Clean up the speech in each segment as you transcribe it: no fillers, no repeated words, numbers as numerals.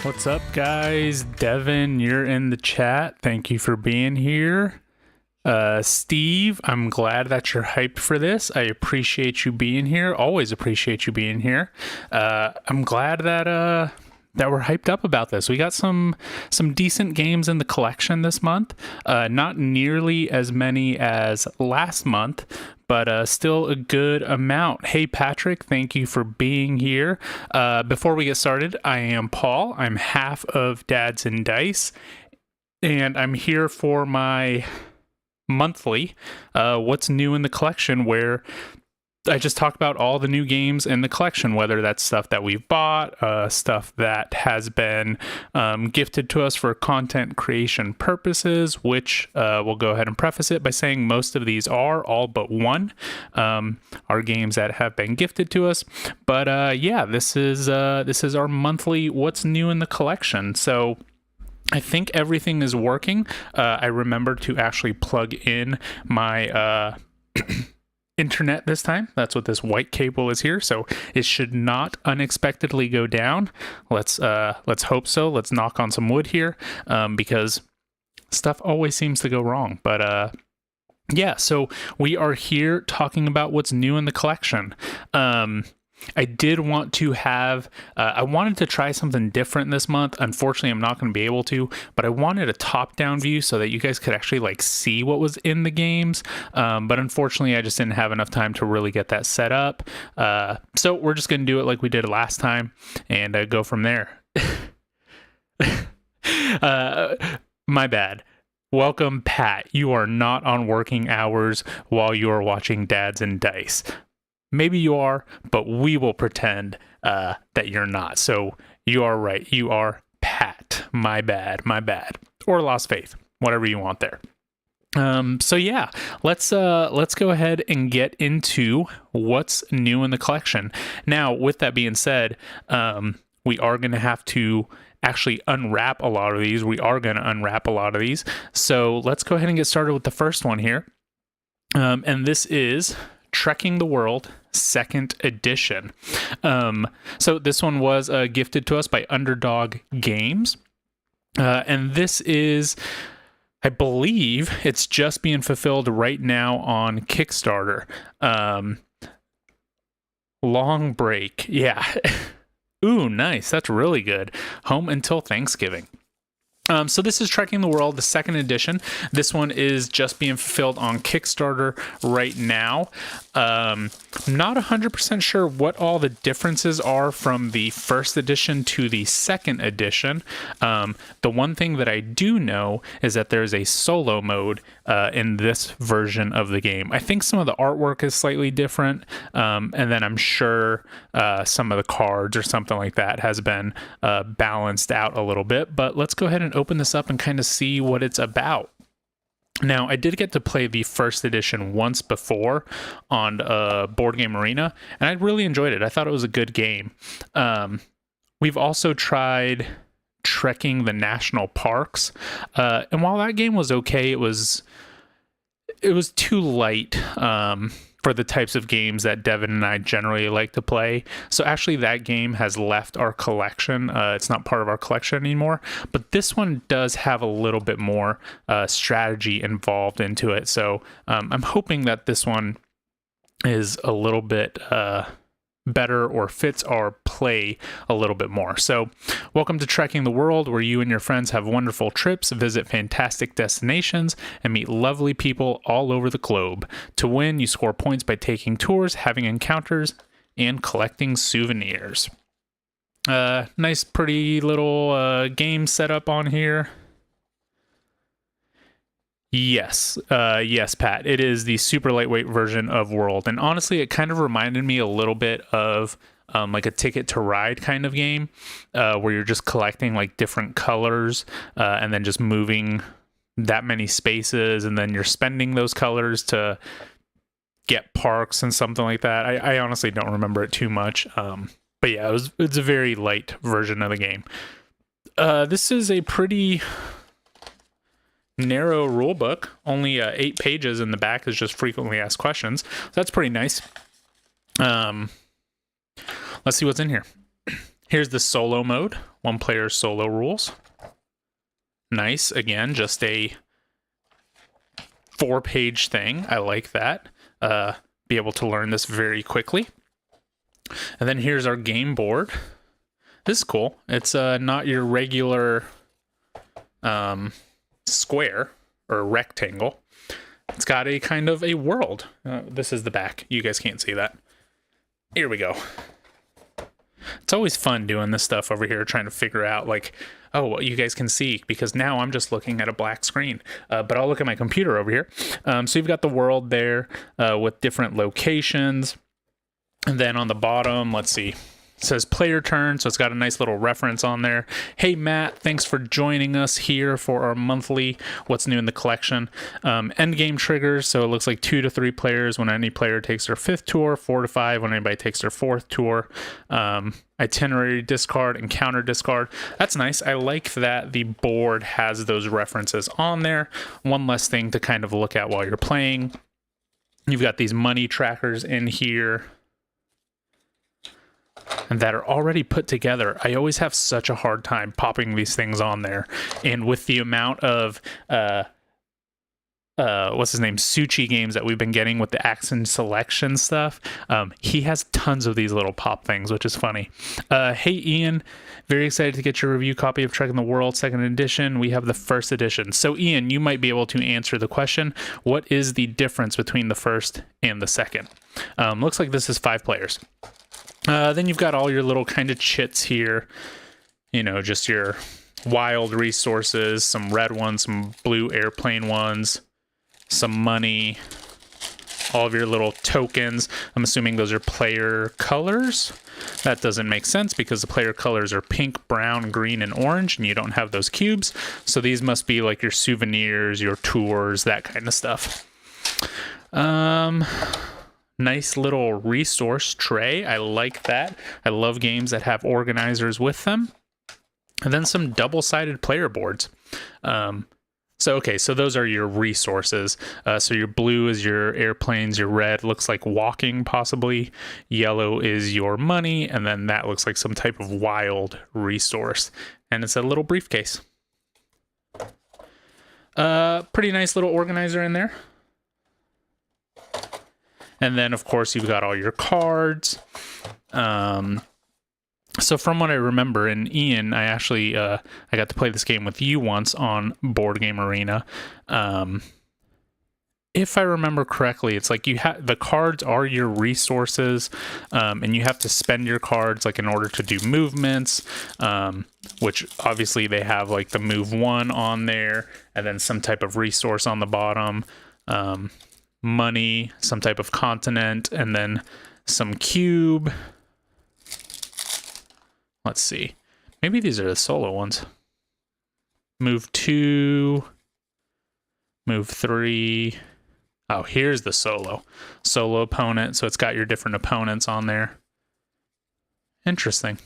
What's up, guys? Devin, you're in the chat. Thank you for being here. Steve, I'm glad that you're hyped for this. I appreciate you being here. Always appreciate you being here. I'm glad that we're hyped up about this. We got some decent games in the collection this month. Not nearly as many as last month, but still a good amount. Hey, Patrick, thank you for being here. Before we get started, I am Paul. I'm half of Dads and Dice, and I'm here for my monthly What's New in the Collection, where I just talk about all the new games in the collection, whether that's stuff that we've bought, stuff that has been gifted to us for content creation purposes, which we'll go ahead and preface it by saying most of these are, all but one, are games that have been gifted to us. But yeah, this is our monthly What's New in the Collection. So I think everything is working. I remembered to actually plug in my internet this time. That's what this white cable is here, so it should not unexpectedly go down. Let's hope so. Let's knock on some wood here, because stuff always seems to go wrong. But yeah, so we are here talking about what's new in the collection. I did want to have, I wanted to try something different this month. Unfortunately, I'm not going to be able to, but I wanted a top-down view so that you guys could actually like see what was in the games. But unfortunately, I just didn't have enough time to really get that set up. So we're just going to do it like we did last time and go from there. My bad. Welcome, Pat. You are not on working hours while you are watching Dads and Dice. Maybe you are, but we will pretend that you're not. So you are right. You are Pat. My bad. Or lost faith. Whatever you want there. So yeah, let's go ahead and get into what's new in the collection. Now, with that being said, we are going to have to actually unwrap a lot of these. So let's go ahead and get started with the first one here. And this is Trekking the World 2nd edition. So this one was gifted to us by Underdog Games. And this is, I believe it's just being fulfilled right now on Kickstarter. Long Break. Yeah. Ooh, nice. That's really good. Home Until Thanksgiving. So this is Trekking the World, the 2nd edition. This one is just being fulfilled on Kickstarter right now. Not 100% sure what all the differences are from the 1st edition to the 2nd edition. The one thing that I do know is that there's a solo mode in this version of the game. I think some of the artwork is slightly different, and then I'm sure some of the cards or something like that has been balanced out a little bit. But let's go ahead and open this up and kind of see what it's about. Now, I did get to play the 1st edition once before on Board Game Arena, and I really enjoyed it. I thought it was a good game. We've also tried Trekking the National Parks, and while that game was okay, it was too light for the types of games that Devin and I generally like to play. So actually that game has left our collection. It's not part of our collection anymore, but this one does have a little bit more strategy involved into it. So I'm hoping that this one is a little bit better or fits our play a little bit more. So welcome to Trekking the World, where you and your friends have wonderful trips, visit fantastic destinations, and meet lovely people all over the globe. To win, you score points by taking tours, having encounters, and collecting souvenirs. Nice pretty little game setup on here. Yes, Pat. It is the super lightweight version of World, and honestly, it kind of reminded me a little bit of like a Ticket to Ride kind of game, where you're just collecting like different colors, and then just moving that many spaces, and then you're spending those colors to get parks and something like that. I honestly don't remember it too much, but yeah, it's a very light version of the game. This is a pretty narrow rule book, only 8 pages. In the back is just frequently asked questions. So that's pretty nice. Let's see what's in here. Here's the solo mode, 1 player solo rules. Nice, again, just a 4-page thing. I like that. Be able to learn this very quickly. And then here's our game board. This is cool. It's not your regular square or rectangle. It's got a kind of a world. This is the back. You guys can't see that. Here we go. It's always fun doing this stuff over here, trying to figure out like, oh, what you guys can see, because now I'm just looking at a black screen. But I'll look at my computer over here. So you've got the world there with different locations. And then on the bottom, let's see, it says player turn, so it's got a nice little reference on there. Hey, Matt, thanks for joining us here for our monthly What's New in the Collection. End game triggers, so it looks like 2 to 3 players when any player takes their 5th tour, 4 to 5 when anybody takes their 4th tour. Itinerary discard and counter discard. That's nice. I like that the board has those references on there. One less thing to kind of look at while you're playing. You've got these money trackers in here and that are already put together. I always have such a hard time popping these things on there. And with the amount of, what's his name, Suchi games that we've been getting with the action selection stuff, he has tons of these little pop things, which is funny. Hey, Ian, very excited to get your review copy of Trek in the World 2nd edition. We have the 1st edition. So, Ian, you might be able to answer the question, what is the difference between the 1st and the 2nd? Looks like this is 5 players. Then you've got all your little kind of chits here, you know, just your wild resources, some red ones, some blue airplane ones, some money, all of your little tokens. I'm assuming those are player colors. That doesn't make sense because the player colors are pink, brown, green, and orange, and you don't have those cubes. So these must be like your souvenirs, your tours, that kind of stuff. Nice little resource tray. I like that. I love games that have organizers with them. And then some double-sided player boards. So those are your resources. So your blue is your airplanes, your red looks like walking possibly, yellow is your money, and then that looks like some type of wild resource. And it's a little briefcase. Pretty nice little organizer in there. And then, of course, you've got all your cards. So from what I remember, and Ian, I actually I got to play this game with you once on Board Game Arena. If I remember correctly, it's like the cards are your resources, and you have to spend your cards like in order to do movements, which obviously they have like the move 1 on there, and then some type of resource on the bottom. Money, some type of continent, and then some cube. Let's see. Maybe these are the solo ones. Move 2, move 3. Oh, here's the solo opponent. So it's got your different opponents on there. Interesting.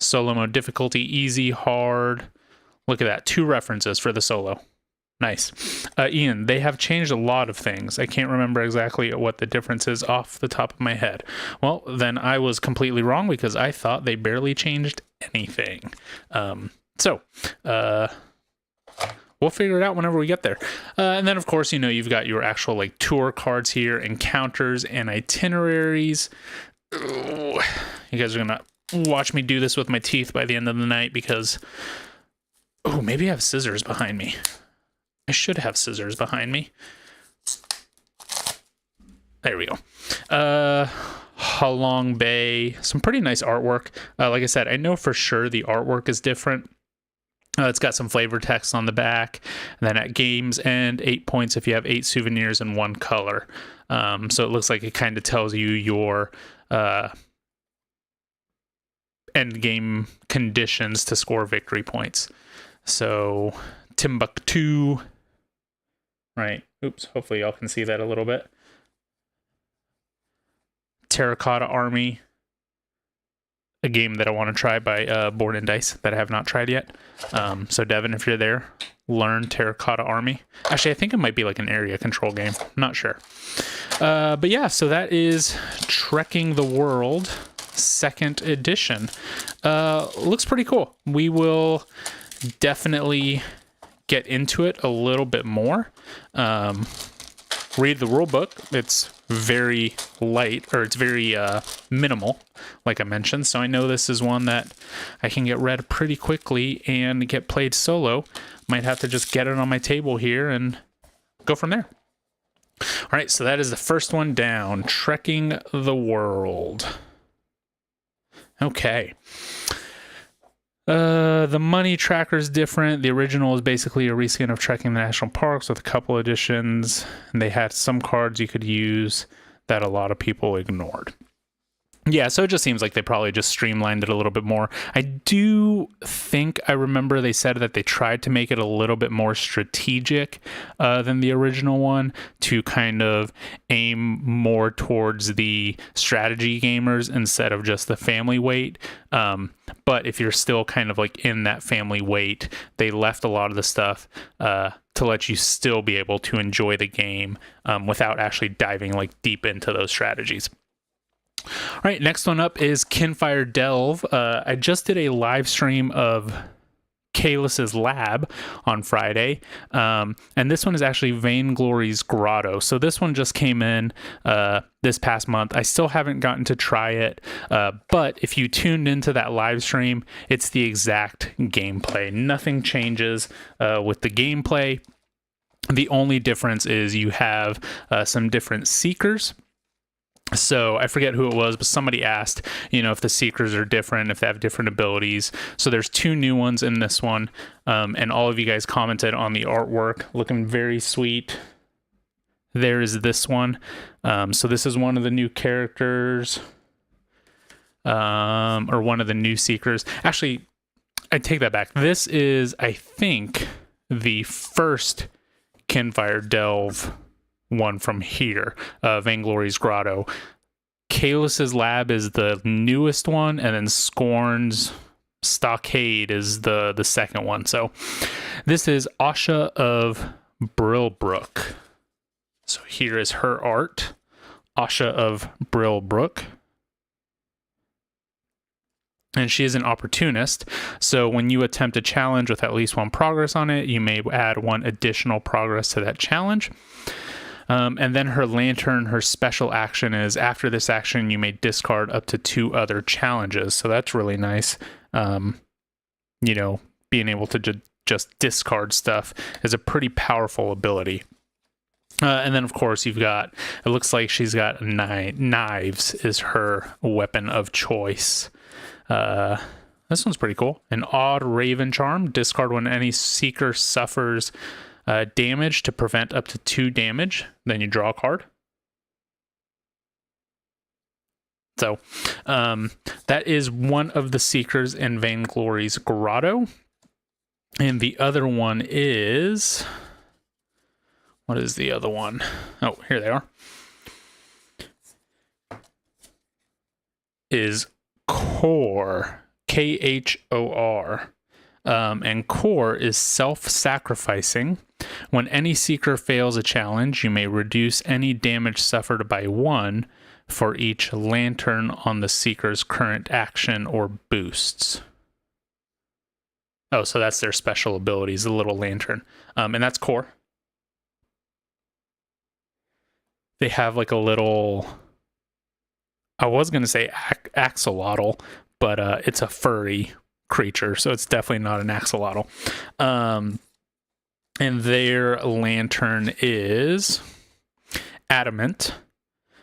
Solo mode difficulty, easy, hard. Look at that. 2 references for the solo. Nice. Ian, they have changed a lot of things. I can't remember exactly what the difference is off the top of my head. Well, then I was completely wrong because I thought they barely changed anything. So we'll figure it out whenever we get there. And then, of course, you know, you've got your actual like tour cards here, encounters and itineraries. Ooh, you guys are going to watch me do this with my teeth by the end of the night because, oh, maybe I have scissors behind me. I should have scissors behind me. There we go. Halong Bay. Some pretty nice artwork. Like I said, I know for sure the artwork is different. It's got some flavor text on the back. And then at game's end, 8 points if you have 8 souvenirs in 1 color. So it looks like it kind of tells you your end game conditions to score victory points. So Timbuktu. Right. Oops. Hopefully y'all can see that a little bit. Terracotta Army. A game that I want to try by Board and Dice that I have not tried yet. So Devin, if you're there, learn Terracotta Army. Actually, I think it might be like an area control game. I'm not sure. But yeah, so that is Trekking the World second edition. Looks pretty cool. We will definitely get into it a little bit more. Read the rule book. It's very light, or it's very minimal, like I mentioned. So I know this is one that I can get read pretty quickly and get played solo. Might have to just get it on my table here and go from there. All right, so that is the first one down, Trekking the World. Okay. The money tracker is different. The original is basically a reskin of Trekking the National Parks with a couple additions. And they had some cards you could use that a lot of people ignored. Yeah, so it just seems like they probably just streamlined it a little bit more. I do think I remember they said that they tried to make it a little bit more strategic than the original one, to kind of aim more towards the strategy gamers instead of just the family weight. But if you're still kind of like in that family weight, they left a lot of the stuff to let you still be able to enjoy the game without actually diving like deep into those strategies. All right, next one up is Kinfire Delve. I just did a live stream of Kalis's Lab on Friday, and this one is actually Vainglory's Grotto. So this one just came in this past month. I still haven't gotten to try it, but if you tuned into that live stream, it's the exact gameplay. Nothing changes with the gameplay. The only difference is you have some different seekers. So I forget who it was, but somebody asked, if the seekers are different, if they have different abilities. So there's 2 new ones in this one. And all of you guys commented on the artwork, looking very sweet. There is this one. So this is one of the new characters, or one of the new seekers. Actually, I take that back. This is, I think, the first Kinfire Delve one from here, Vainglory's Grotto. Kalis's Lab is the newest one, and then Scorn's Stockade is the second one. So this is Asha of Brillbrook. So here is her art, Asha of Brillbrook. And she is an opportunist, so when you attempt a challenge with at least 1 progress on it, you may add 1 additional progress to that challenge. And then her lantern, her special action is, after this action, you may discard up to 2 other challenges. So that's really nice. Being able to just discard stuff is a pretty powerful ability. And then, of course, it looks like she's got knives is her weapon of choice. This one's pretty cool. An Odd Raven Charm. Discard when any seeker suffers damage to prevent up to 2 damage. Then you draw a card. So that is one of the seekers in Vainglory's Grotto. And the other one is... What is the other one? Oh, here they are. Is Core. Khor. And Core is self-sacrificing. When any seeker fails a challenge, you may reduce any damage suffered by 1 for each lantern on the seeker's current action or boosts. Oh, so that's their special abilities, the little lantern. And that's Core. They have like a little... I was going to say axolotl, but it's a furry creature, so it's definitely not an axolotl. And their lantern is Adamant.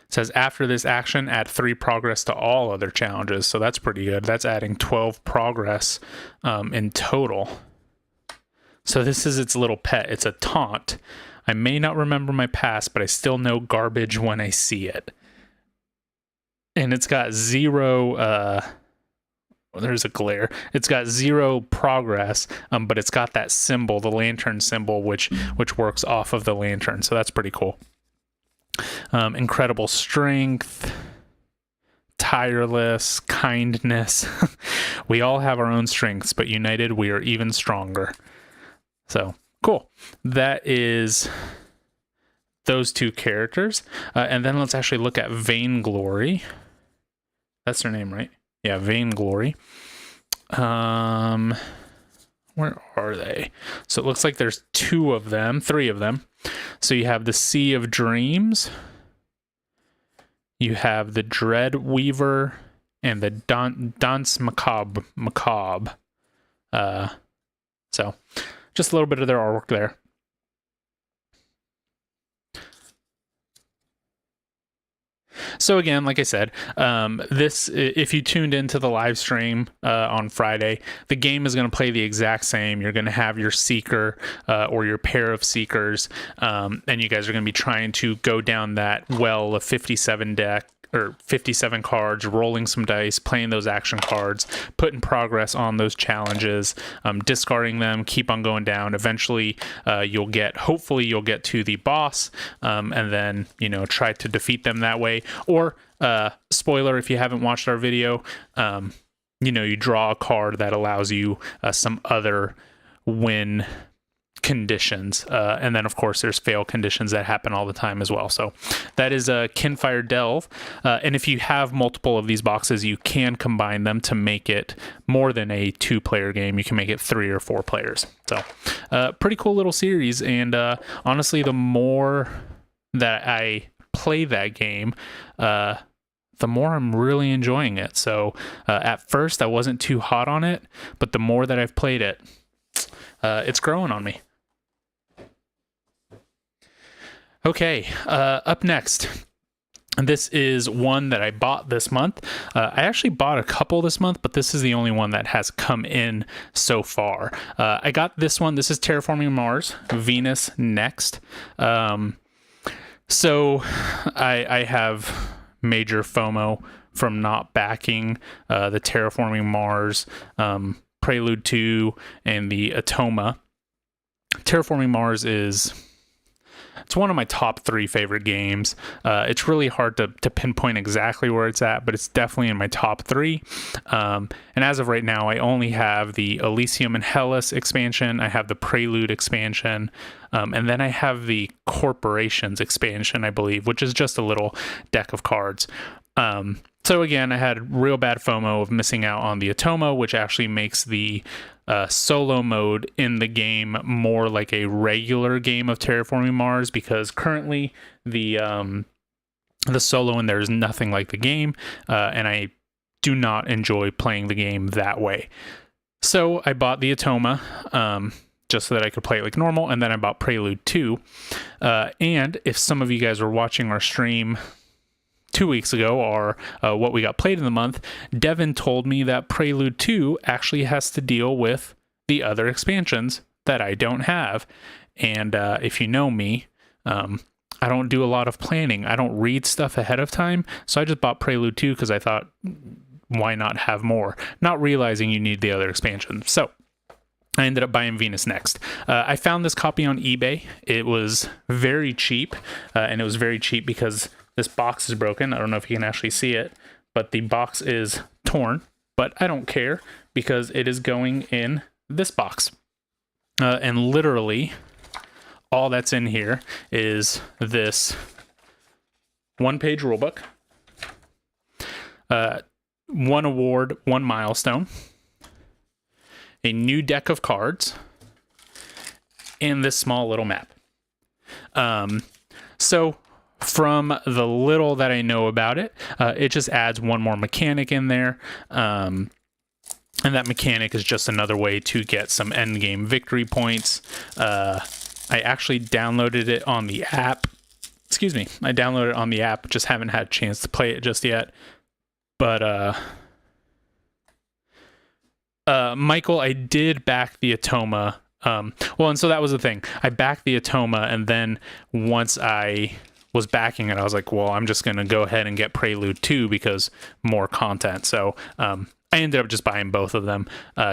It says, after this action, add 3 progress to all other challenges. So that's pretty good. That's adding 12 progress in total. So this is its little pet. It's a taunt. I may not remember my past, but I still know garbage when I see it. And it's got 0... there's a glare. It's got 0 progress, but it's got that symbol, the lantern symbol, which works off of the lantern. So that's pretty cool. Incredible strength, tireless, kindness. We all have our own strengths, but united we are even stronger. So cool. That is those 2 characters. And then let's actually look at Vainglory. That's their name, right? Yeah, Vainglory. Where are they? So it looks like there's three of them. So you have the Sea of Dreams, you have the Dread Weaver, and the Danse Macabre. So just a little bit of their artwork there. So again, like I said, if you tuned into the live stream on Friday, the game is going to play the exact same. You're going to have your Seeker or your pair of Seekers, and you guys are going to be trying to go down that well of 57 deck, or 57 cards, rolling some dice, playing those action cards, putting progress on those challenges, discarding them, keep on going down. Eventually, hopefully you'll get to the boss, and then, try to defeat them that way. Or, spoiler, if you haven't watched our video, you draw a card that allows you some other win conditions, and then of course there's fail conditions that happen all the time as well. So that is a Kinfire Delve, and if you have multiple of these boxes, you can combine them to make it more than a 2-player game. You can make it 3 or 4 players. So pretty cool little series, and honestly, the more that I play that game, the more I'm really enjoying it. So at first I wasn't too hot on it, but the more that I've played it, it's growing on me. Okay, up next, this is one that I bought this month. I actually bought a couple this month, but this is the only one that has come in so far. I got this one. This is Terraforming Mars, Venus Next. So I have major FOMO from not backing the Terraforming Mars, Prelude 2, and the Atoma. Terraforming Mars it's one of my top 3 favorite games. It's really hard to pinpoint exactly where it's at, but it's definitely in my top 3. And as of right now, I only have the Elysium and Hellas expansion. I have the Prelude expansion. And then I have the Corporations expansion, I believe, which is just a little deck of cards. So again, I had real bad FOMO of missing out on the Atoma, which actually makes the solo mode in the game more like a regular game of Terraforming Mars, because currently the solo in there is nothing like the game, and I do not enjoy playing the game that way. So I bought the Atoma just so that I could play it like normal, and then I bought Prelude 2. And if some of you guys were watching our stream 2 weeks ago, or what we got played in the month, Devin told me that Prelude 2 actually has to deal with the other expansions that I don't have. And if you know me, I don't do a lot of planning. I don't read stuff ahead of time. So I just bought Prelude 2 because I thought, why not have more? Not realizing you need the other expansions. So I ended up buying Venus Next. I found this copy on eBay. It was very cheap, and it was very cheap because this box is broken. I don't know if you can actually see it, but the box is torn, but I don't care because it is going in this box. And literally all that's in here is this 1-page rulebook, 1 award, 1 milestone, a new deck of cards, and this small little map. So from the little that I know about it, it just adds 1 more mechanic in there. And that mechanic is just another way to get some endgame victory points. I actually downloaded it on the app. Excuse me. I downloaded it on the app. Just haven't had a chance to play it just yet. But, Michael, I did back the Atoma. And so that was the thing. I backed the Atoma, and then once I was backing it, I was like, well, I'm just going to go ahead and get Prelude 2 because more content. So I ended up just buying both of them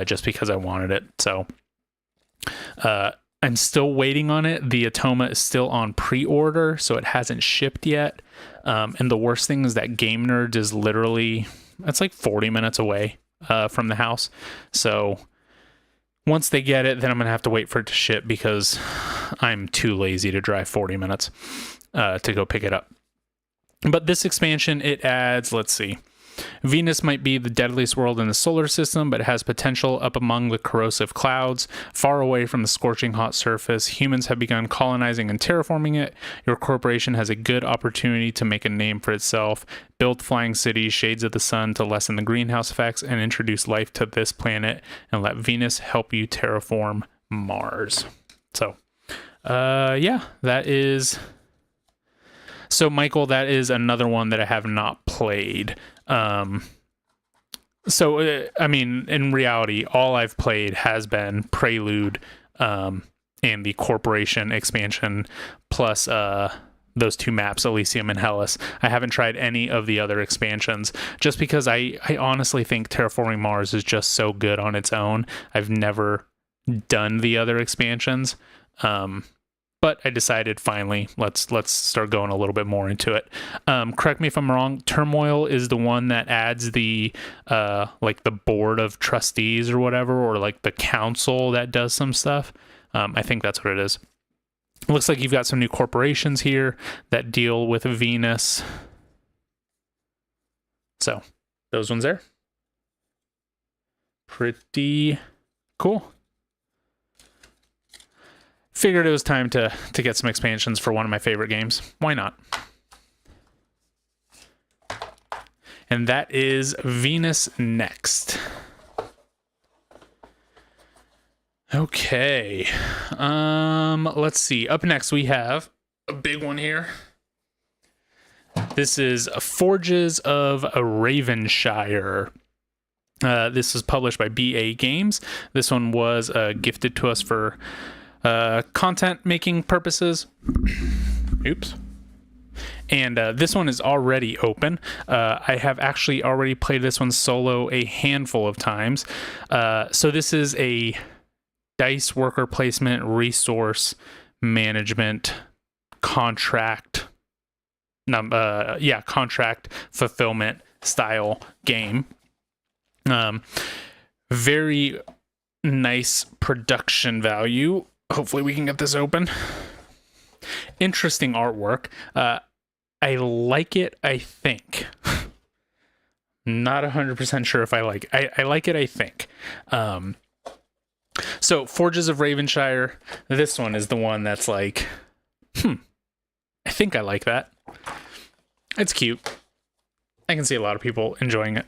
just because I wanted it. So I'm still waiting on it. The Atoma is still on pre-order, so it hasn't shipped yet. And the worst thing is that Game Nerd is literally, it's like 40 minutes away from the house. So once they get it, then I'm going to have to wait for it to ship because I'm too lazy to drive 40 minutes to go pick it up. But this expansion, it adds, let's see, Venus might be the deadliest world in the solar system, but it has potential up among the corrosive clouds, far away from the scorching hot surface. Humans have begun colonizing and terraforming it. Your corporation has a good opportunity to make a name for itself, build flying cities, shades of the sun to lessen the greenhouse effects, and introduce life to this planet, and let Venus help you terraform Mars. So, yeah, that is... So, Michael, that is another one that I have not played. I mean, in reality, all I've played has been Prelude and the Corporation expansion, plus those 2 maps, Elysium and Hellas. I haven't tried any of the other expansions, just because I honestly think Terraforming Mars is just so good on its own. I've never done the other expansions. But I decided finally, let's start going a little bit more into it. Correct me if I'm wrong. Turmoil is the one that adds the like the board of trustees or whatever, or like the council that does some stuff. I think that's what it is. It looks like you've got some new corporations here that deal with Venus. So those ones there. Pretty cool. Figured it was time to get some expansions for one of my favorite games. Why not? And that is Venus next. Okay. Let's see. Up next we have a big one here. This is Forges of Ravenshire. This is published by BA Games. This one was gifted to us for content making purposes. Oops. And this one is already open. I have actually already played this one solo a handful of times. So this is a dice worker placement, resource management, contract fulfillment style game. Very nice production value. Hopefully we can get this open. Interesting artwork. I like it, I think. Not 100% sure if I like it. I like it, I think. So, Forges of Ravenshire. This one is the one that's like, I think I like that. It's cute. I can see a lot of people enjoying it.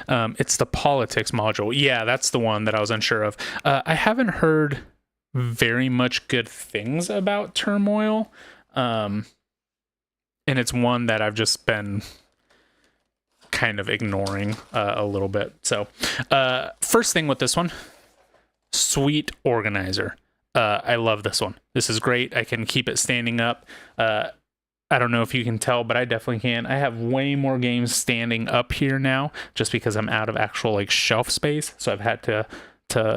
It's the politics module. Yeah, that's the one that I was unsure of. I haven't heard very much good things about Turmoil. And it's one that I've just been kind of ignoring a little bit. So, first thing with this one, sweet organizer. I love this one. This is great. I can keep it standing up. I don't know if you can tell, but I definitely can. I have way more games standing up here now just because I'm out of actual like shelf space. So I've had to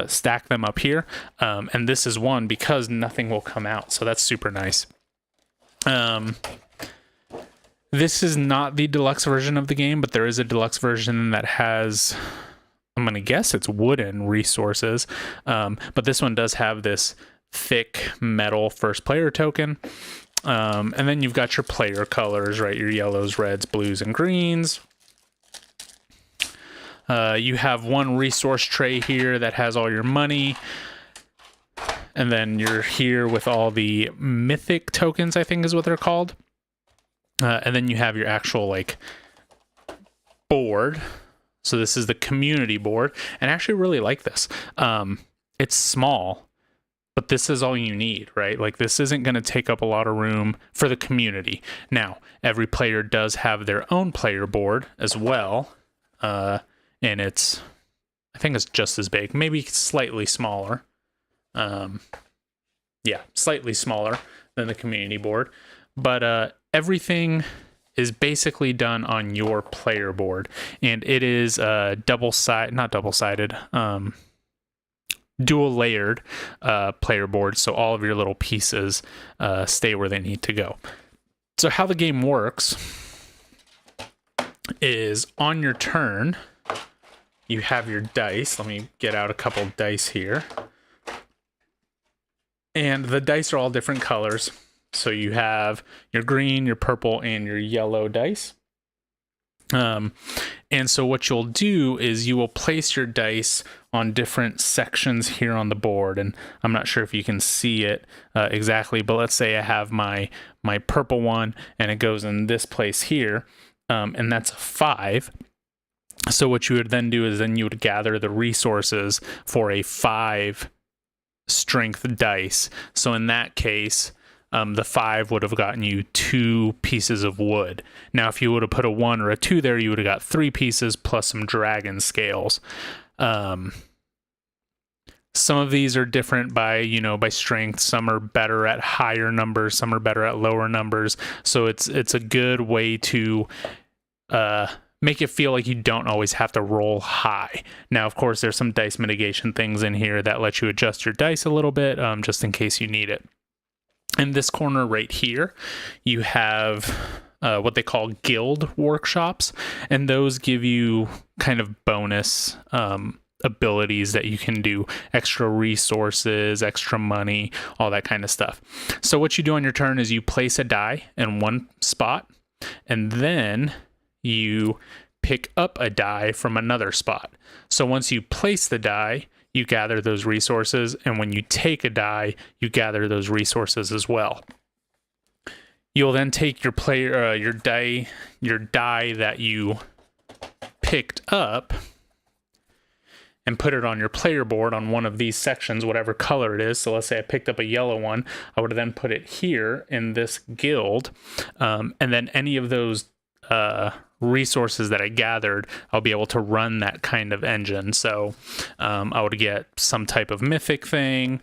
stack them up here. And this is one because nothing will come out. So that's super nice. This is not the deluxe version of the game, but there is a deluxe version that has, I'm going to guess it's wooden resources. But this one does have this thick metal first player token. And then you've got your player colors, right? Your yellows, reds, blues, and greens. You have one resource tray here that has all your money. And then you're here with all the mythic tokens, I think is what they're called. And then you have your actual like board. So this is the community board. And I actually really like this. It's small, but this is all you need, right? Like this isn't going to take up a lot of room for the community. Now, every player does have their own player board as well. And it's, I think it's just as big, maybe slightly smaller. Yeah, slightly smaller than the community board. But everything is basically done on your player board. And it is not double-sided, dual layered player board, so all of your little pieces stay where they need to go. So how the game works is on your turn, you have your dice. Let me get out a couple dice here. And the dice are all different colors. So you have your green, your purple, and your yellow dice. And so what you'll do is you will place your dice on different sections here on the board. And I'm not sure if you can see it exactly, but let's say I have my purple one and it goes in this place here, and that's a 5. So what you would then do is then you would gather the resources for a 5 strength dice. So in that case, the 5 would have gotten you 2 pieces of wood. Now, if you would have put a 1 or a 2 there, you would have got 3 pieces plus some dragon scales. Some of these are different by strength. Some are better at higher numbers. Some are better at lower numbers. So it's a good way to make it feel like you don't always have to roll high. Now, of course, there's some dice mitigation things in here that let you adjust your dice a little bit, just in case you need it. In this corner right here, you have what they call guild workshops, and those give you kind of bonus abilities that you can do, extra resources, extra money, all that kind of stuff. So what you do on your turn is you place a die in one spot, and then you pick up a die from another spot. So once you place the die, you gather those resources, and when you take a die, you gather those resources as well. You'll then take your die that you picked up and put it on your player board on one of these sections, whatever color it is. So let's say I picked up a yellow one, I would then put it here in this guild, and then any of those resources that I gathered, I'll be able to run that kind of engine. So I would get some type of mythic thing.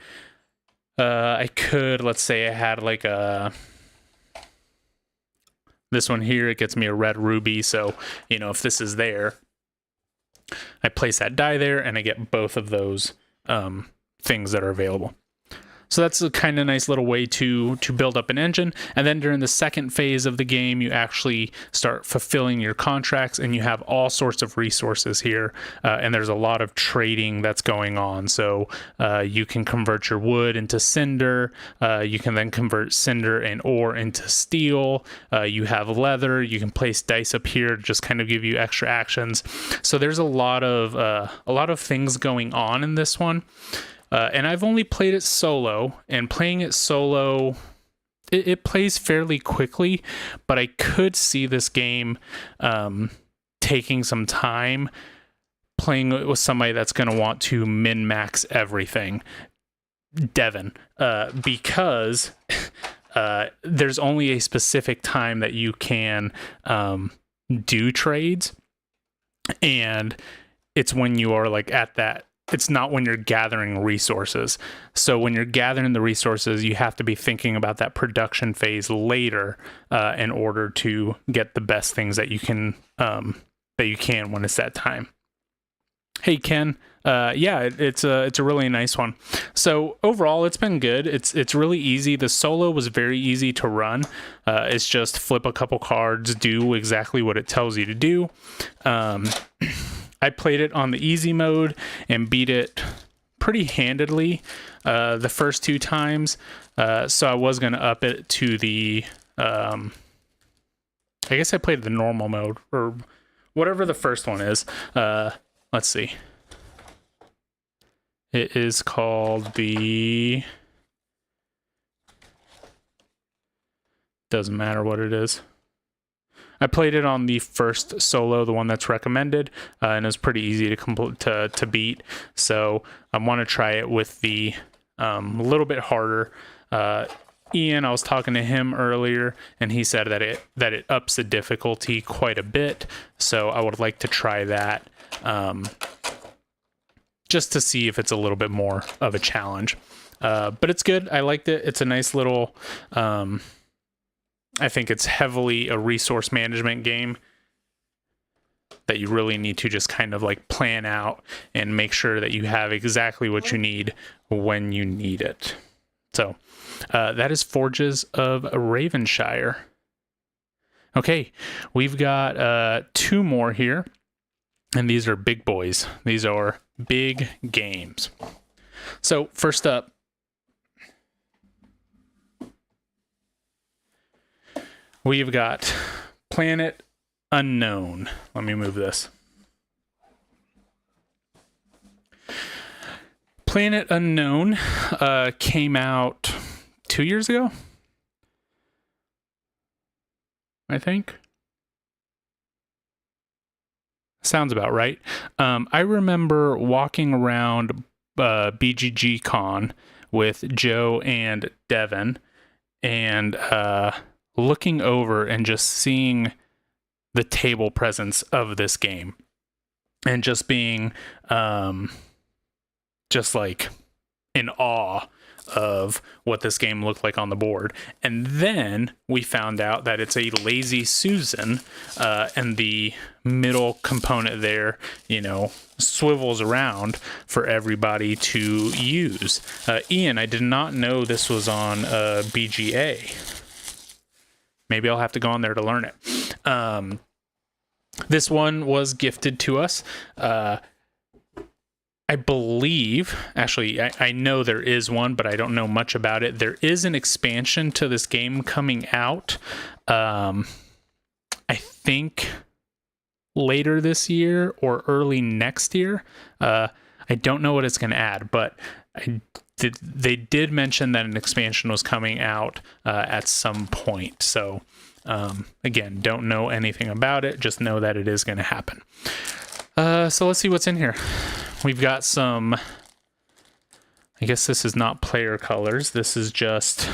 I could, let's say I had like this one here, it gets me a red ruby. So, if this is there, I place that die there and I get both of those things that are available. So that's a kind of nice little way to build up an engine. And then during the second phase of the game, you actually start fulfilling your contracts, and you have all sorts of resources here. And there's a lot of trading that's going on. So you can convert your wood into cinder. You can then convert cinder and ore into steel. You have leather. You can place dice up here to just kind of give you extra actions. So there's a lot of things going on in this one. And I've only played it solo, and playing it solo, it plays fairly quickly, but I could see this game taking some time playing it with somebody that's going to want to min-max everything. Devin, because there's only a specific time that you can do trades, and it's when you are like at that. It's not when you're gathering resources. So when you're gathering the resources, you have to be thinking about that production phase later in order to get the best things that you can when it's that time. Hey Ken, yeah, it's a really nice one. So overall, it's been good. It's really easy. The solo was very easy to run. It's just flip a couple cards, do exactly what it tells you to do. I played it on the easy mode and beat it pretty handedly the first 2 times. So I was going to up it to the... I guess I played the normal mode, or whatever the first one is. Let's see. It is called the... Doesn't matter what it is. I played it on the first solo, the one that's recommended, and it was pretty easy to beat. So I want to try it with the little bit harder. Ian, I was talking to him earlier, and he said that it ups the difficulty quite a bit. So I would like to try that just to see if it's a little bit more of a challenge. But it's good. I liked it. It's a nice little... I think it's heavily a resource management game that you really need to just kind of like plan out and make sure that you have exactly what you need when you need it. So that is Forges of Ravenshire. Okay, we've got 2 more here, and these are big boys. These are big games. So first up, we've got Planet Unknown. Let me move this. Planet Unknown came out 2 years ago, I think. Sounds about right. I remember walking around BGG Con with Joe and Devin and looking over and just seeing the table presence of this game and just being just like in awe of what this game looked like on the board. And then we found out that it's a Lazy Susan, and the middle component there, you know, swivels around for everybody to use. Ian, I did not know this was on BGA. Maybe I'll have to go on there to learn it. This one was gifted to us. I believe, actually, I know there is one, but I don't know much about it. There is an expansion to this game coming out, I think later this year or early next year. I don't know what it's going to add, but they did mention that an expansion was coming out at some point. So, again, don't know anything about it. Just know that it is going to happen. So let's see what's in here. We've got some, I guess this is not player colors. This is just,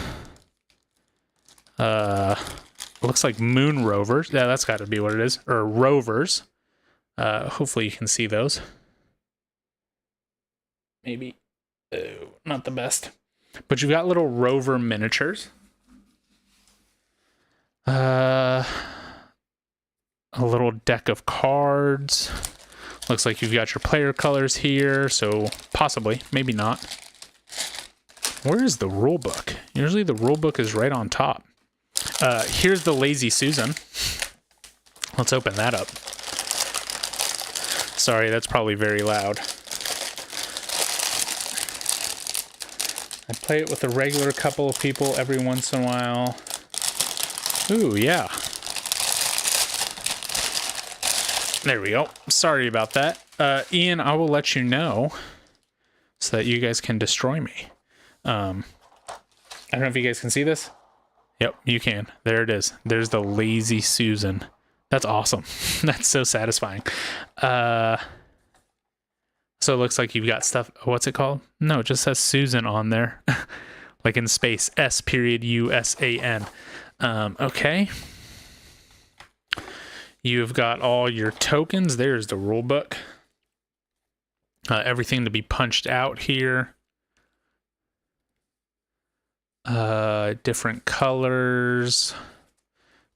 looks like moon rovers. Yeah, that's got to be what it is. Or rovers. Hopefully you can see those. Maybe, not the best. But you've got little rover miniatures. A little deck of cards. Looks like you've got your player colors here, so possibly, maybe not. Where is the rule book? Usually the rule book is right on top. Here's the Lazy Susan. Let's open that up. Sorry, that's probably very loud. I play it with a regular couple of people every once in a while. Ooh, yeah. There we go. Sorry about that. Ian, I will let you know so that you guys can destroy me. I don't know if you guys can see this. Yep, you can. There it is. There's the Lazy Susan. That's awesome. That's so satisfying. So it looks like you've got stuff. What's it called? No, it just says Susan on there. Like in space. S.USAN. Okay. You've got all your tokens. There's the rule book. Everything to be punched out here. Different colors.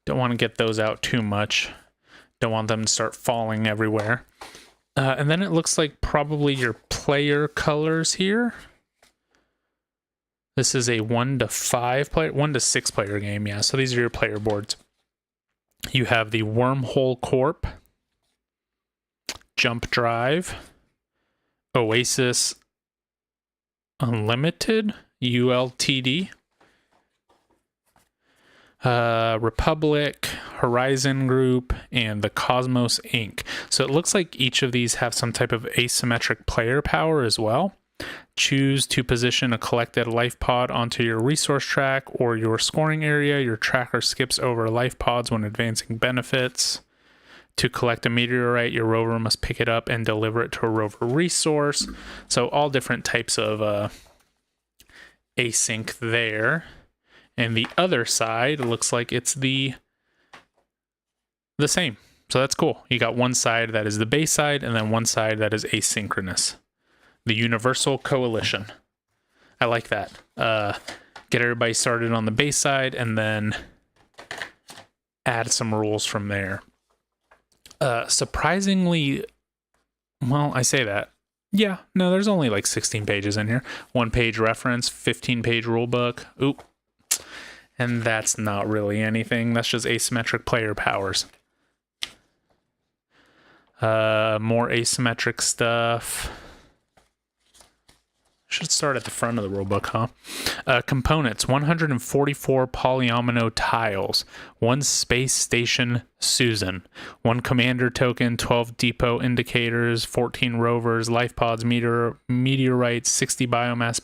Don't want to get those out too much. Don't want them to start falling everywhere. And then it looks like probably your player colors here. This is a 1 to 6 player game. Yeah, so these are your player boards. You have the Wormhole Corp, Jump Drive, Oasis Unlimited, ULTD, Republic, Horizon Group, and the Cosmos Inc. So it looks like each of these have some type of asymmetric player power as well. Choose to position a collected life pod onto your resource track or your scoring area. Your tracker skips over life pods when advancing benefits. To collect a meteorite, your rover must pick it up and deliver it to a rover resource. So all different types of async there. And the other side looks like it's the same. So that's cool. You got one side that is the base side and then one side that is asynchronous. The Universal Coalition. I like that. Get everybody started on the base side and then add some rules from there. Surprisingly, well, I say that. Yeah, no, there's only like 16 pages in here. 1 page reference, 15-page rulebook. Oop. And that's not really anything. That's just asymmetric player powers. More asymmetric stuff. Should start at the front of the rulebook, huh? Components: 144 polyomino tiles, 1 space station Susan, 1 commander token, 12 depot indicators, 14 rovers, life pods, meteorites, 60 biomass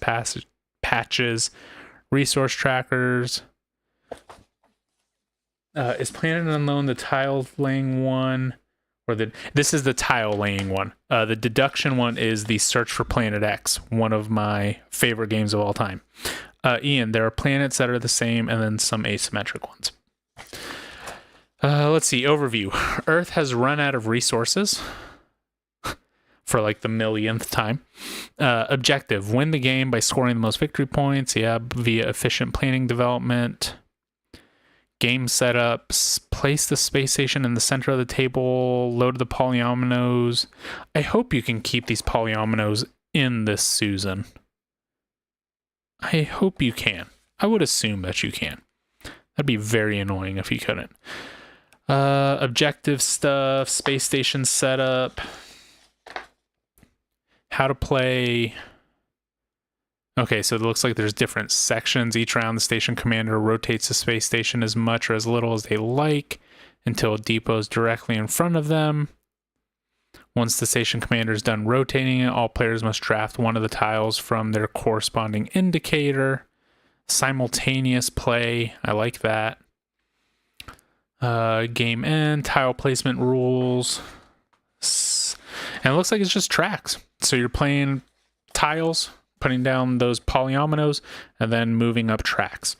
patches, resource trackers. Is Planet Unknown the tile laying one? Or this is the tile laying one. The deduction one is the Search for Planet X, one of my favorite games of all time. Ian, there are planets that are the same and then some asymmetric ones. Let's see, overview. Earth has run out of resources for like the millionth time. Objective, win the game by scoring the most victory points, via efficient planning development. Game setup, place the space station in the center of the table, load the polyominoes. I hope you can keep these polyominoes in this Susan. I hope you can. I would assume that you can. That'd be very annoying if you couldn't. Objective stuff, space station setup, how to play. Okay, so it looks like there's different sections. Each round, the station commander rotates the space station as much or as little as they like until it depots directly in front of them. Once the station commander is done rotating it, all players must draft one of the tiles from their corresponding indicator. Simultaneous play, I like that. Game end, tile placement rules. And it looks like it's just tracks. So you're playing tiles, putting down those polyominoes, and then moving up tracks.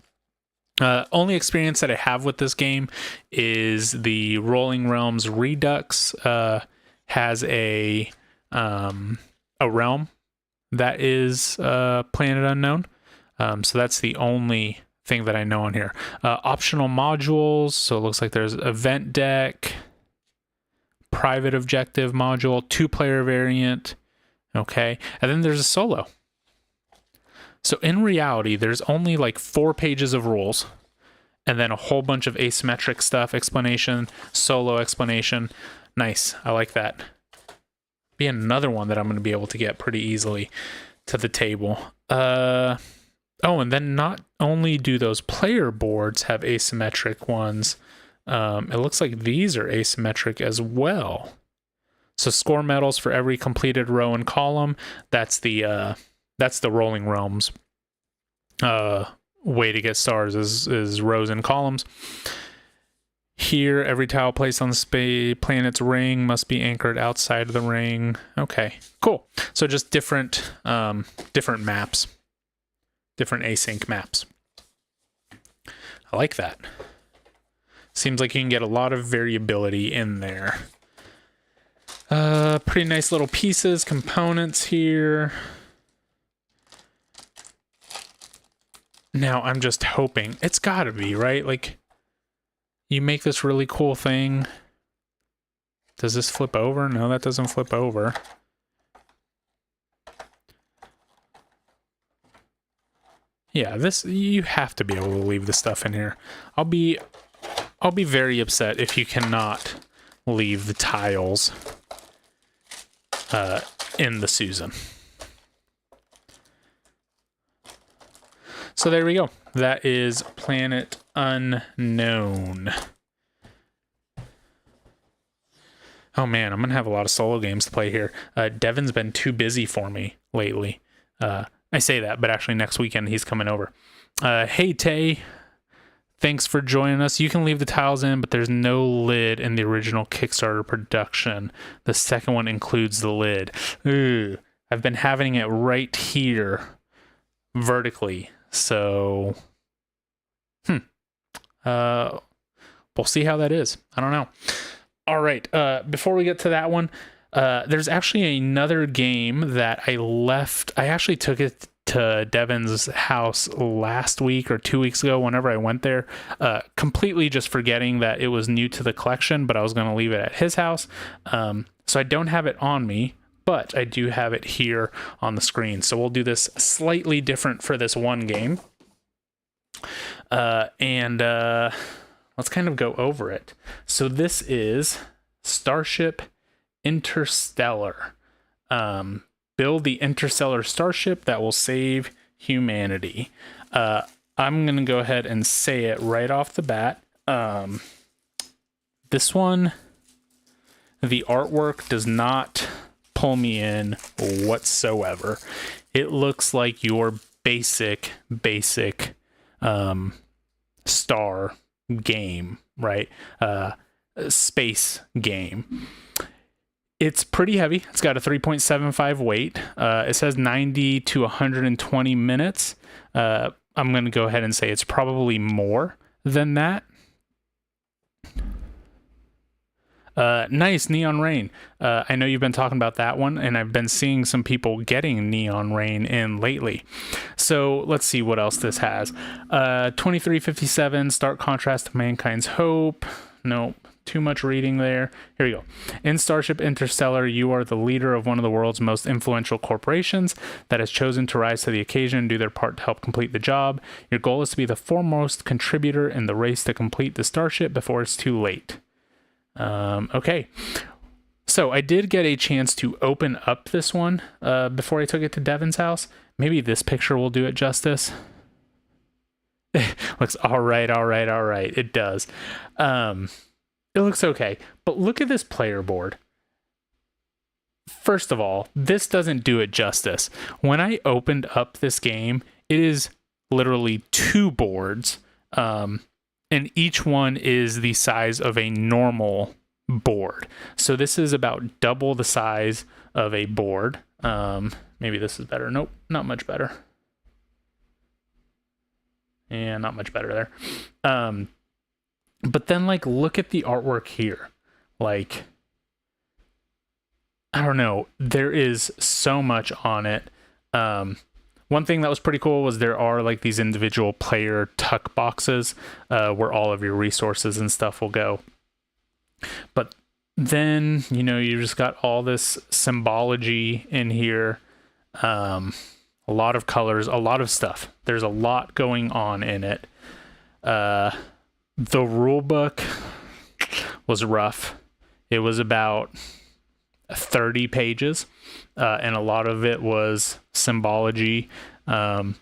Only experience that I have with this game is the Rolling Realms Redux has a realm that is Planet Unknown. So that's the only thing that I know on here. Optional modules, so it looks like there's event deck, private objective module, 2-player variant, okay, and then there's a solo. So in reality, there's only like 4 pages of rules and then a whole bunch of asymmetric stuff, explanation, solo explanation. Nice. I like that. Be another one that I'm going to be able to get pretty easily to the table. Oh, and then not only do those player boards have asymmetric ones, it looks like these are asymmetric as well. So score medals for every completed row and column. That's the Rolling Realms way to get stars is rows and columns. Here, every tile placed on the planet's ring must be anchored outside of the ring. Okay, cool. So just different maps, different async maps. I like that. Seems like you can get a lot of variability in there. Pretty nice little pieces, components here. Now, I'm just hoping. It's gotta be, right? Like, you make this really cool thing. Does this flip over? No, that doesn't flip over. Yeah, this, you have to be able to leave the stuff in here. I'll be very upset if you cannot leave the tiles in the Susan. So there we go. That is Planet Unknown. Oh man, I'm gonna have a lot of solo games to play here. Devin's been too busy for me lately. I say that, but actually next weekend he's coming over. Hey Tay, thanks for joining us. You can leave the tiles in, but there's no lid in the original Kickstarter production. The second one includes the lid. Ooh, I've been having it right here vertically. So, we'll see how that is. I don't know. All right. Before we get to that one, there's actually another game that I left. I actually took it to Devin's house last week or 2 weeks ago, whenever I went there, completely just forgetting that it was new to the collection, but I was going to leave it at his house. So I don't have it on me, but I do have it here on the screen. So we'll do this slightly different for this one game. And let's kind of go over it. So this is Starship Interstellar. build the interstellar starship that will save humanity. I'm going to go ahead and say it right off the bat. This one, the artwork does not pull me in whatsoever. It looks like your basic star game, right? Space game. It's pretty heavy. It's got a 3.75 weight. It says 90 to 120 minutes. I'm going to go ahead and say it's probably more than that. Nice, Neon Rain. I know you've been talking about that one, and I've been seeing some people getting Neon Rain in lately. So let's see what else this has. 2357, stark contrast to Mankind's Hope. Nope, too much reading there. Here we go. In Starship Interstellar, you are the leader of one of the world's most influential corporations that has chosen to rise to the occasion and do their part to help complete the job. Your goal is to be the foremost contributor in the race to complete the starship before it's too late. Okay, so I did get a chance to open up this one before I took it to Devin's house. Maybe this picture will do it justice. Looks all right. It does. It looks okay, but look at this player board. First of all, this doesn't do it justice. When I opened up this game, it is literally 2 boards, and each one is the size of a normal board. So this is about double the size of a board. Maybe this is better. Nope, not much better. Yeah, not much better there. But then, like, look at the artwork here. Like, I don't know. There is so much on it. One thing that was pretty cool was there are like these individual player tuck boxes where all of your resources and stuff will go. But then, you know, you just got all this symbology in here. A lot of colors, a lot of stuff. There's a lot going on in it. The rule book was rough. It was about 30 pages, and a lot of it was symbology. Not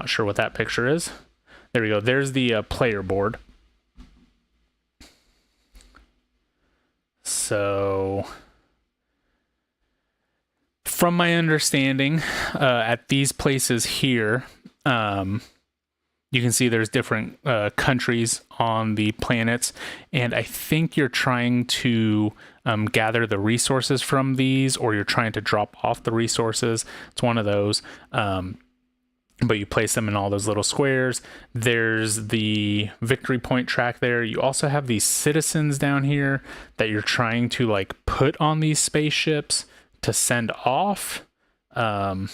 sure what that picture is. There we go. There's the player board. So, from my understanding, at these places here, you can see there's different countries on the planets, and I think you're trying to gather the resources from these, or you're trying to drop off the resources. It's one of those. But you place them in all those little squares. There's the victory point track there. You also have these citizens down here that you're trying to like put on these spaceships to send off. I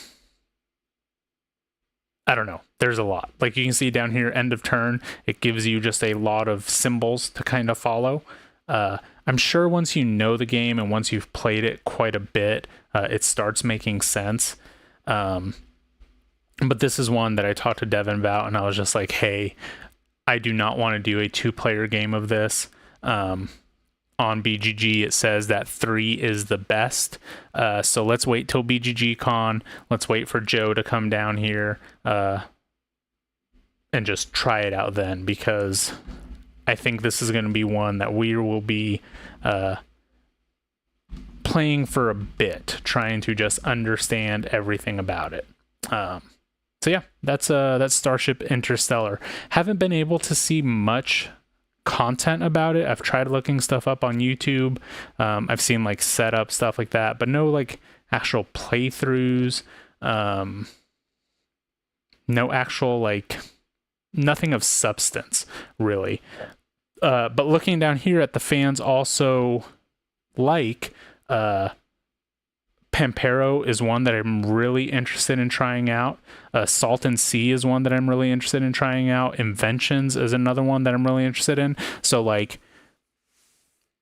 don't know. There's a lot. Like you can see down here, end of turn, it gives you just a lot of symbols to kind of follow. I'm sure once you know the game and once you've played it quite a bit, it starts making sense. But this is one that I talked to Devin about, and I was just like, hey, I do not want to do a 2-player game of this. On BGG, it says that 3 is the best. So let's wait till BGG Con. Let's wait for Joe to come down here and just try it out then, because I think this is going to be one that we will be playing for a bit, trying to just understand everything about it. So yeah, that's Starship Interstellar. Haven't been able to see much content about it. I've tried looking stuff up on YouTube. I've seen like setup stuff like that, but no like actual playthroughs. No actual like nothing of substance really. But looking down here at the fans also like Pampero is one that I'm really interested in trying out. Salt and Sea is one that I'm really interested in trying out. Inventions is another one that I'm really interested in. So like,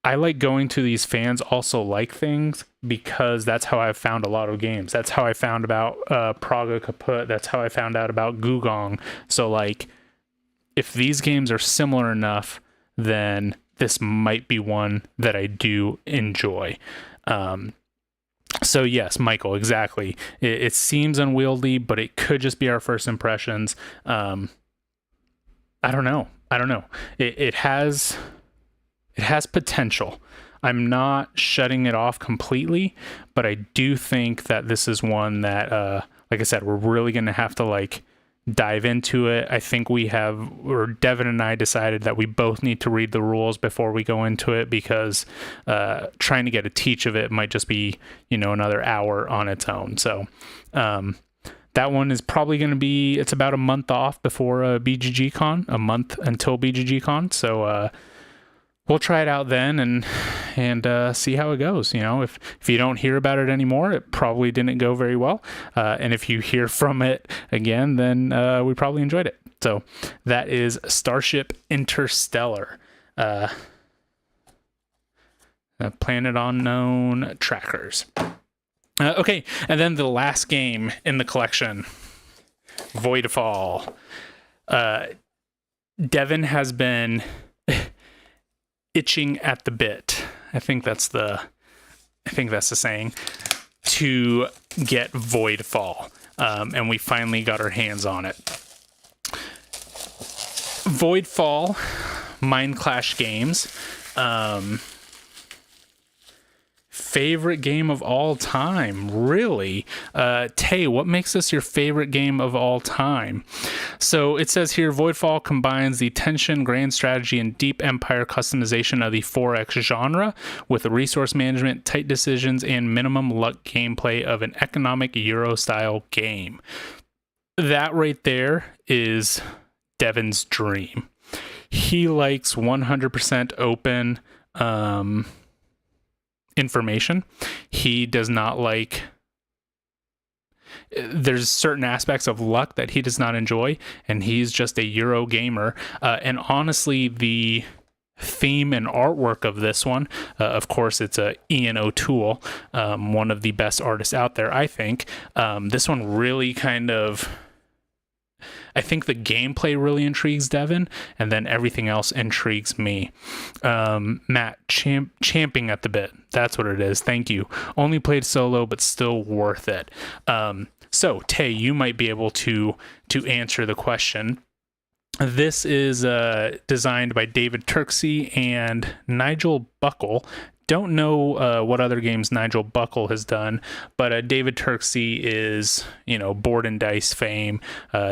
I like going to these fans also like things, because that's how I've found a lot of games. That's how I found about Praga Kaput. That's how I found out about Gugong. So like, if these games are similar enough, then this might be one that I do enjoy. So yes, Michael, exactly. It seems unwieldy, but it could just be our first impressions. I don't know. It has potential. I'm not shutting it off completely, but I do think that this is one that, like I said, we're really going to have to like dive into it. I think Devin and I decided that we both need to read the rules before we go into it, because trying to get a teach of it might just be, another hour on its own. So that one is probably going to be, it's about a month off before BGG-Con, a month until BGG-Con. So we'll try it out then and see how it goes. If you don't hear about it anymore, it probably didn't go very well. And if you hear from it again, then we probably enjoyed it. So that is Starship Interstellar. Planet Unknown Trackers. Okay, and then the last game in the collection, Voidfall. Devin has been itching at the bit. I think that's the saying, to get Voidfall. And we finally got our hands on it. Voidfall, Mind Clash Games. Favorite game of all time, really? Tay, what makes this your favorite game of all time? So it says here, Voidfall combines the tension, grand strategy, and deep empire customization of the 4X genre with resource management, tight decisions, and minimum luck gameplay of an economic Euro-style game. That right there is Devin's dream. He likes 100% open information. He does not like, there's certain aspects of luck that he does not enjoy, and he's just a Euro gamer. And honestly, the theme and artwork of this one, of course, it's Ian O'Toole, one of the best artists out there, I think. This one really kind of, I think the gameplay really intrigues Devin, and then everything else intrigues me. Matt, champing at the bit. That's what it is. Thank you. Only played solo, but still worth it. So, Tay, you might be able to answer the question. This is designed by David Turksey and Nigel Buckle. Don't know what other games Nigel Buckle has done, but David Turksey is, Board and Dice fame,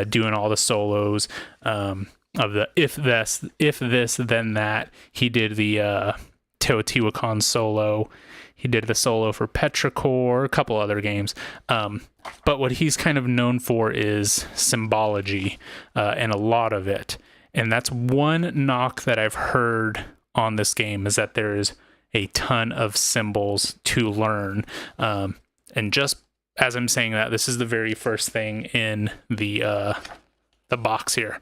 doing all the solos of the If This, Then That. He did the Teotihuacan solo. He did the solo for Petrichor, a couple other games. But what he's kind of known for is symbology, and a lot of it. And that's one knock that I've heard on this game, is that there is a ton of symbols to learn. And just as I'm saying that, this is the very first thing in the box here.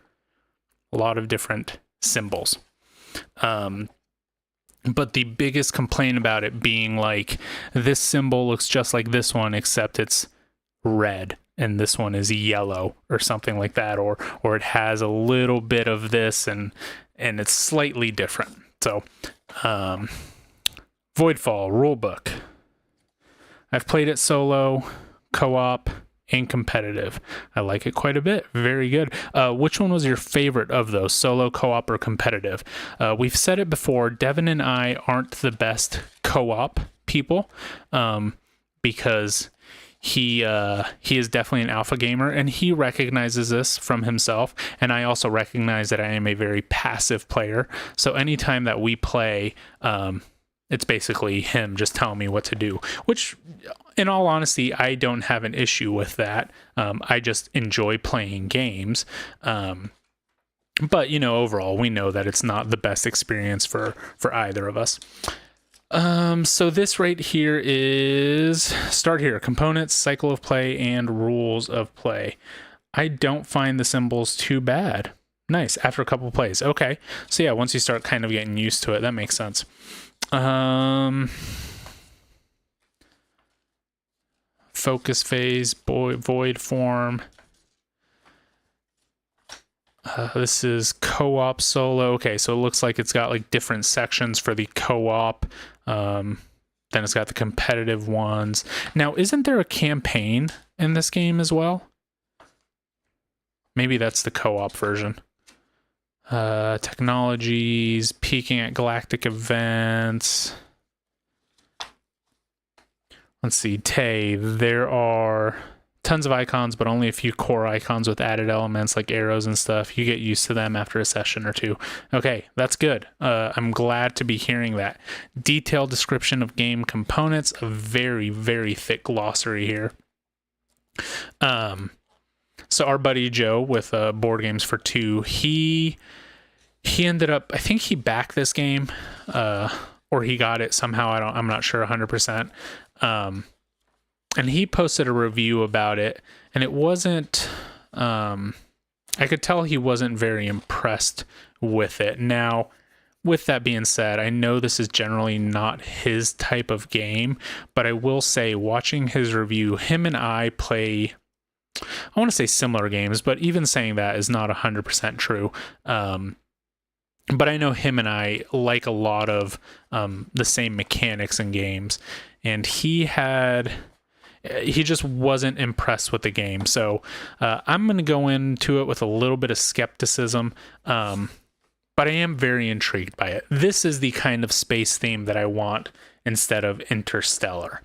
A lot of different symbols. But the biggest complaint about it being like, this symbol looks just like this one, except it's red, and this one is yellow, or something like that, or it has a little bit of this, and it's slightly different. So, Voidfall rulebook. I've played it solo, co-op, and competitive. I like it quite a bit. Very good. Which one was your favorite of those, solo, co-op, or competitive? We've said it before, Devin and I aren't the best co-op people, because he is definitely an alpha gamer, and he recognizes this from himself, and I also recognize that I am a very passive player. So anytime that we play, it's basically him just telling me what to do, which, in all honesty, I don't have an issue with that. I just enjoy playing games. But, overall, we know that it's not the best experience for either of us. So this right here is, start here, components, cycle of play, and rules of play. I don't find the symbols too bad. Nice, after a couple plays. Okay, so yeah, once you start kind of getting used to it, that makes sense. Focus phase, void form. This is co-op solo. Okay, so it looks like it's got like different sections for the co-op. Then it's got the competitive ones. Now, isn't there a campaign in this game as well? Maybe that's the co-op version. Technologies, peaking at galactic events. Let's see, Tay, there are tons of icons, but only a few core icons with added elements like arrows and stuff. You get used to them after a session or two. Okay, that's good. I'm glad to be hearing that. Detailed description of game components, a very, very thick glossary here. So our buddy Joe with Board Games for Two, he ended up, I think he backed this game, or he got it somehow. I'm not sure 100%. And he posted a review about it, and it wasn't, I could tell he wasn't very impressed with it. Now, with that being said, I know this is generally not his type of game, but I will say, watching his review, him and I play, I want to say similar games, but even saying that is not 100% true. But I know him and I like a lot of the same mechanics in games, and he just wasn't impressed with the game. So I'm going to go into it with a little bit of skepticism, but I am very intrigued by it. This is the kind of space theme that I want instead of Interstellar.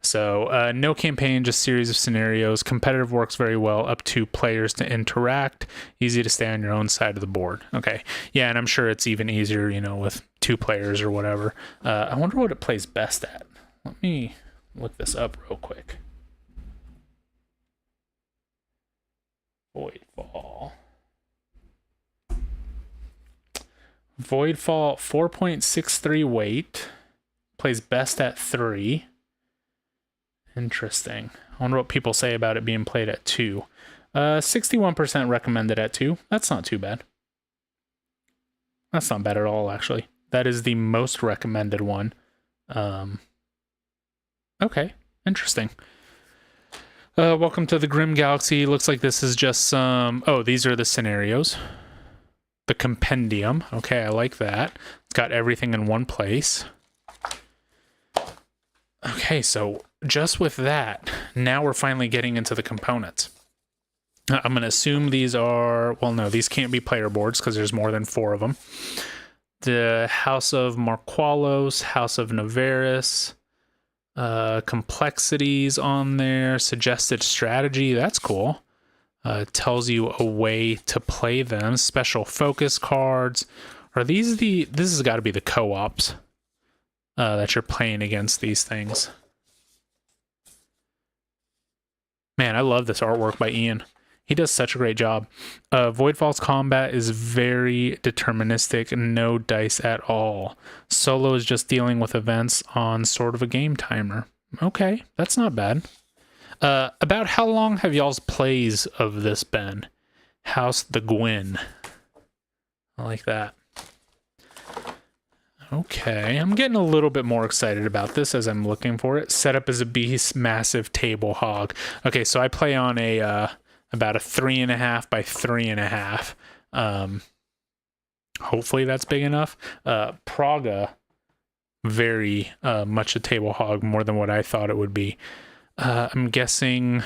So no campaign, just series of scenarios. Competitive works very well, up to players to interact. Easy to stay on your own side of the board. Okay, yeah, and I'm sure it's even easier, with 2 players or whatever. I wonder what it plays best at. Let me look this up real quick. Voidfall. Voidfall, 4.63 weight. Plays best at 3. Interesting. I wonder what people say about it being played at 2. 61% recommended at 2. That's not too bad. That's not bad at all, actually. That is the most recommended one. Okay, interesting. Welcome to the Grim Galaxy. Looks like this is just some... Oh, these are the scenarios. The compendium. Okay, I like that. It's got everything in one place. Okay, so just with that, now we're finally getting into the components. I'm going to assume these are... Well, no, these can't be player boards because there's more than 4 of them. The House of Marqualos, House of Navarus... complexities on there, suggested strategy, that's cool. Tells you a way to play them. Special focus cards. Are these this has got to be the co-ops that you're playing against these things. Man, I love this artwork by Ian. He does such a great job. Voidfall's combat is very deterministic, no dice at all. Solo is just dealing with events on sort of a game timer. Okay, that's not bad. About how long have y'all's plays of this been? House the Gwyn. I like that. Okay, I'm getting a little bit more excited about this as I'm looking for it. Setup is a beast, massive table hog. Okay, so I play on a... about a 3.5 by 3.5. Hopefully that's big enough. Praga, very much a table hog, more than what I thought it would be. I'm guessing,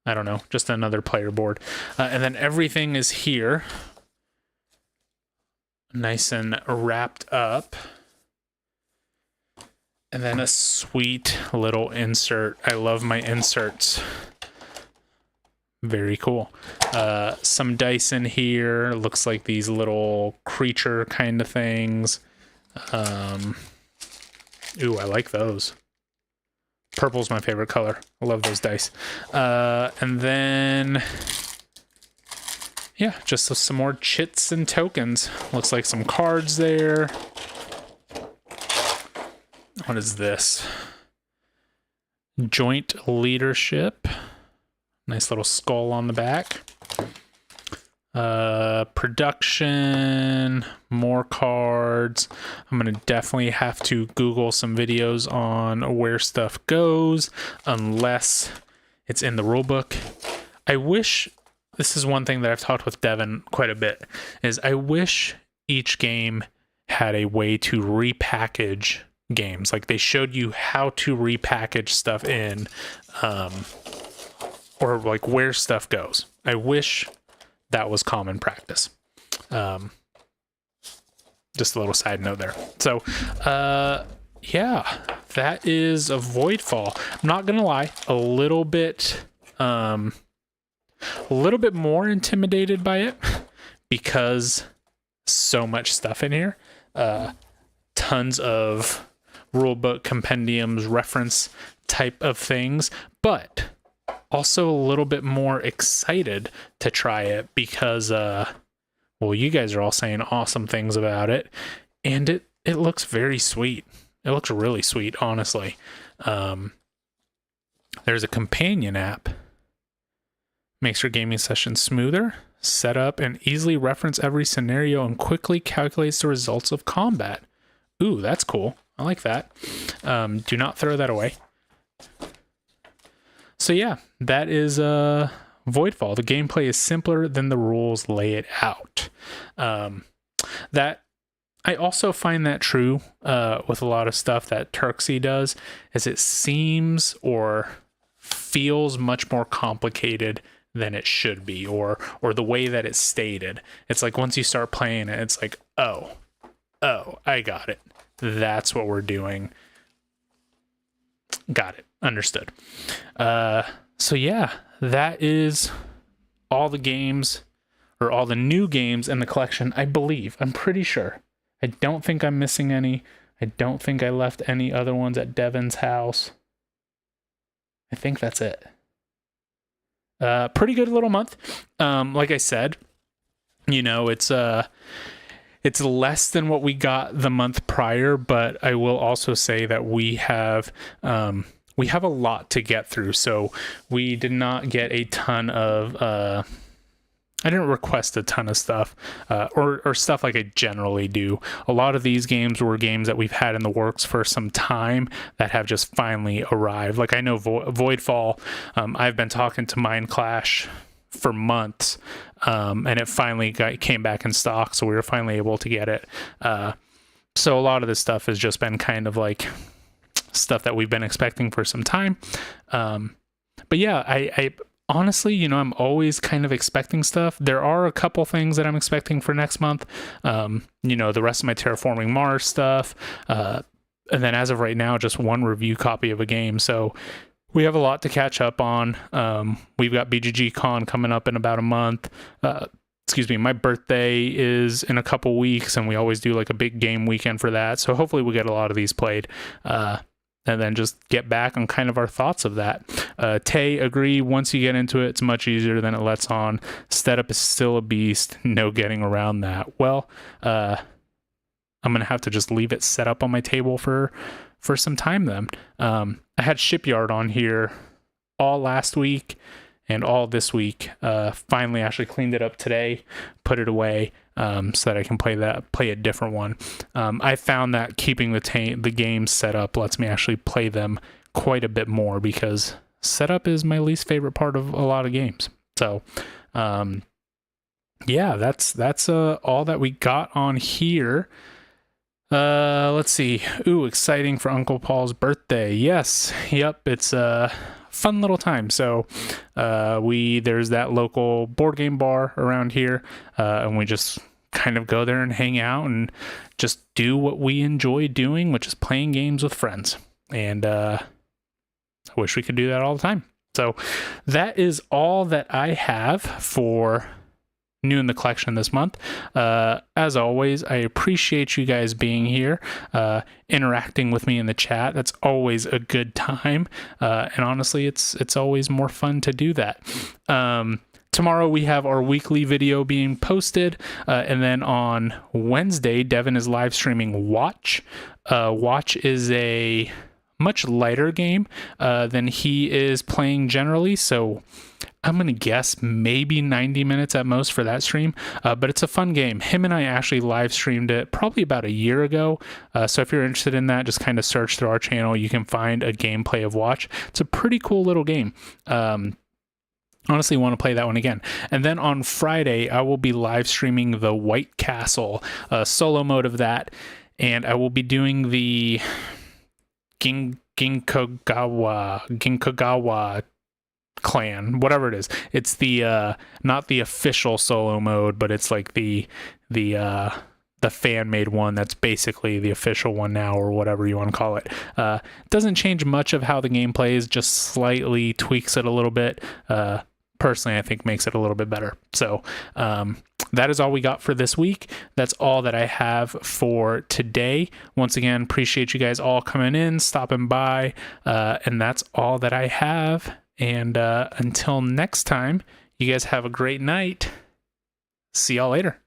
I don't know, just another player board. And then everything is here. Nice and wrapped up. And then a sweet little insert. I love my inserts. Very cool. Some dice in here. Looks like these little creature kind of things. Ooh, I like those. Purple's my favorite color. I love those dice. And then... yeah, just some more chits and tokens. Looks like some cards there. What is this? Joint leadership. Nice little skull on the back. Production, more cards. I'm going to definitely have to Google some videos on where stuff goes, unless it's in the rulebook. I wish, this is one thing that I've talked with Devin quite a bit, is I wish each game had a way to repackage games. Like they showed you how to repackage stuff in, or like where stuff goes. I wish that was common practice. Just a little side note there. So, yeah, that is a Voidfall. I'm not gonna lie, a little bit more intimidated by it because so much stuff in here. Tons of rulebook compendiums, reference type of things, but also a little bit more excited to try it because, well, you guys are all saying awesome things about it, and it looks very sweet. It looks really sweet, honestly. There's a companion app. Makes your gaming session smoother, set up and easily reference every scenario, and quickly calculates the results of combat. Ooh, that's cool. I like that. Do not throw that away. So yeah, that is Voidfall. The gameplay is simpler than the rules lay it out. That I also find that true with a lot of stuff that Turksy does, is it seems or feels much more complicated than it should be, or the way that it's stated. It's like once you start playing it, it's like, oh, I got it. That's what we're doing. Got it. Understood. So yeah, that is all the games, or all the new games in the collection, I believe. I'm pretty sure. I don't think I'm missing any. I don't think I left any other ones at Devin's house. I think that's it. Pretty good little month. Like I said, you know, it's less than what we got the month prior, but I will also say that we have a lot to get through. So we did not get a ton of, I didn't request a ton of stuff, or stuff like I generally do. A lot of these games were games that we've had in the works for some time that have just finally arrived. Like I know Voidfall, I've been talking to Mind Clash for months, and it finally came back in stock, so we were finally able to get it. So a lot of this stuff has just been kind of like stuff that we've been expecting for some time. But yeah, I honestly, you know, I'm always kind of expecting stuff. There are a couple things that I'm expecting for next month. You know, the rest of my Terraforming Mars stuff. And then as of right now, just one review copy of a game. So we have a lot to catch up on. We've got BGG Con coming up in about a month. My birthday is in a couple weeks, and we always do like a big game weekend for that. So hopefully we'll get a lot of these played. And then just get back on kind of our thoughts of that. Tay, agree, once you get into it, it's much easier than it lets on. Setup is still a beast, no getting around that. Well, I'm going to have to just leave it set up on my table for some time then. I had Shipyard on here all last week and all this week. Finally actually cleaned it up today, put it away, so that I can play a different one. I found that keeping the game set up lets me actually play them quite a bit more, because setup is my least favorite part of a lot of games. So yeah, that's all that we got on here. Let's see. Ooh, exciting for Uncle Paul's birthday. Yes. Yep. It's a fun little time. So, there's that local board game bar around here, and we just kind of go there and hang out and just do what we enjoy doing, which is playing games with friends. And, I wish we could do that all the time. So that is all that I have for new in the collection this month. As always, I appreciate you guys being here, interacting with me in the chat. That's always a good time, and honestly, it's always more fun to do that. Tomorrow we have our weekly video being posted, and then on Wednesday, Devin is live streaming Watch. Watch is a much lighter game than he is playing generally, so I'm going to guess maybe 90 minutes at most for that stream, but it's a fun game. Him and I actually live streamed it probably about a year ago, so if you're interested in that, just kind of search through our channel. You can find a gameplay of Watch. It's a pretty cool little game. Honestly, want to play that one again. And then on Friday, I will be live streaming the White Castle solo mode of that, and I will be doing the Ginkagawa clan, whatever it is. It's the not the official solo mode, but it's like the fan made one that's basically the official one now, or whatever you want to call it. Doesn't change much of how the game plays, just slightly tweaks it a little bit. Personally, I think makes it a little bit better. So that is all we got for this week. That's all that I have for today. Once again, appreciate you guys all coming in, stopping by, and that's all that I have. And until next time, you guys have a great night. See y'all later.